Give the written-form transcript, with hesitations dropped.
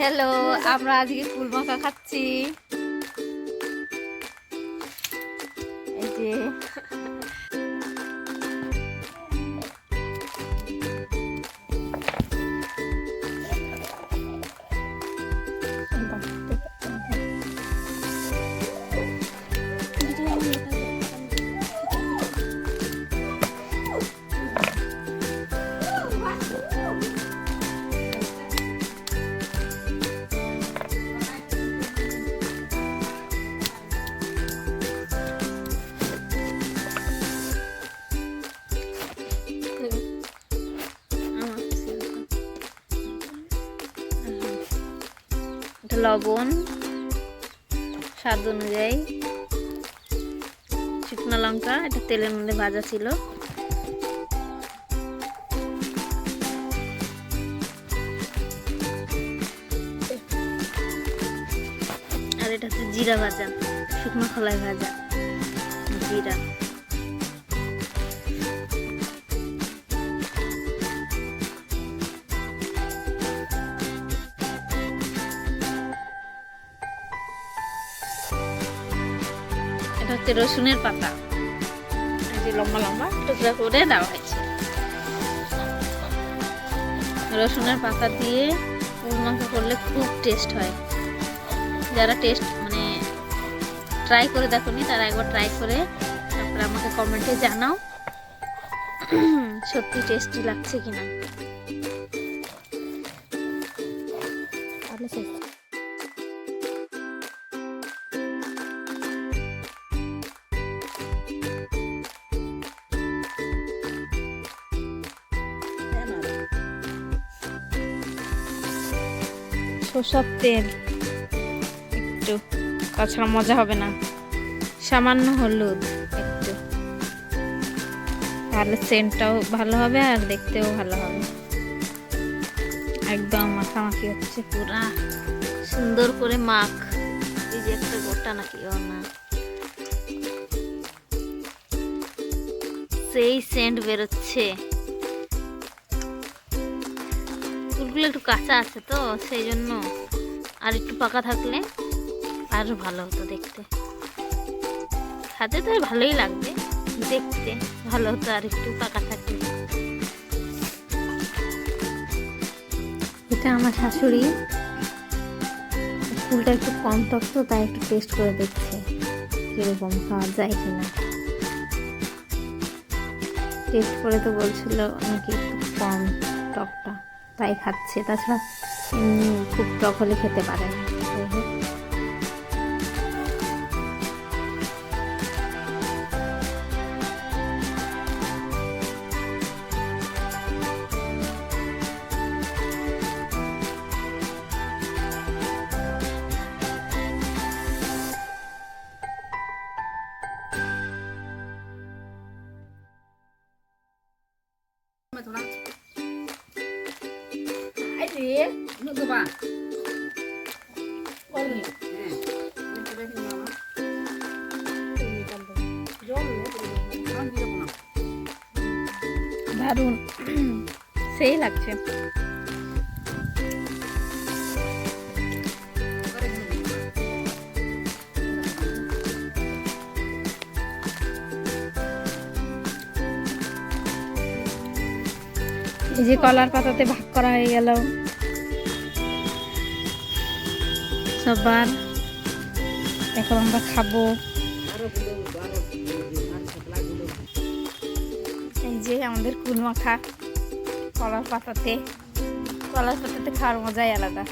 Hello, আমরা আজকে কুল মাখা খাচ্ছি। এই যে লবণ স্বাদ অনুযায়ী, শুকনো লঙ্কা, এটা তেলের মধ্যে ভাজা ছিল, আর এটা হচ্ছে জিরা ভাজা, শুকনো খোলায় ভাজা জিরা। এটা হচ্ছে রসুনের পাতা, এই যে লম্বা লম্বা টুকরা করে দেওয়া হয়েছে। রসুনের পাতা দিয়ে কুল মাখা করলে খুব টেস্ট হয়। যারা টেস্ট মানে ট্রাই করে দেখোনি তারা একবার ট্রাই করে তারপরে আমাকে কমেন্টে জানাও সত্যি টেস্টি লাগছে কিনা। সরষের তেল একটু, তাছাড়া মজা হবে না। সামান্য হলুদ একটু, তাহলে সেন্টটাও ভালো হবে আর দেখতেও ভালো হবে। একদম মাখামাখি হচ্ছে, পুরা সুন্দর করে মাখ। এই যে একটা গোটা নাকি ও না, সেই সেন্ট বেরোচ্ছে। ফুলগুলো একটু কাঁচা আছে তো সেই জন্য, আর একটু পাকা থাকলে আরো ভালো হতো দেখতে। খাতে তো ভালোই লাগবে, দেখতে ভালো হতো আর একটু পাকা থাকলে। এটা আমার শাশুড়ি, ফুলটা একটু কম টক তো তাই একটু টেস্ট করে দেখছে কিরকম খাওয়া যায় কিনা। টেস্ট করে তো বলছিল নাকি একটু কম টকটা, তাই খাচ্ছে। তাছাড়া খুব টক হলে খেতে পারে না। দারুণ সেই লাগছে। এই যে কলার পাতাতে ভাগ করা হয়ে গেল সবার, এখন আমরা খাবো। এই যে আমাদের কুল মাখা কলার পাতাতে, কলার পাতাতে খাওয়ার মজাই আলাদা।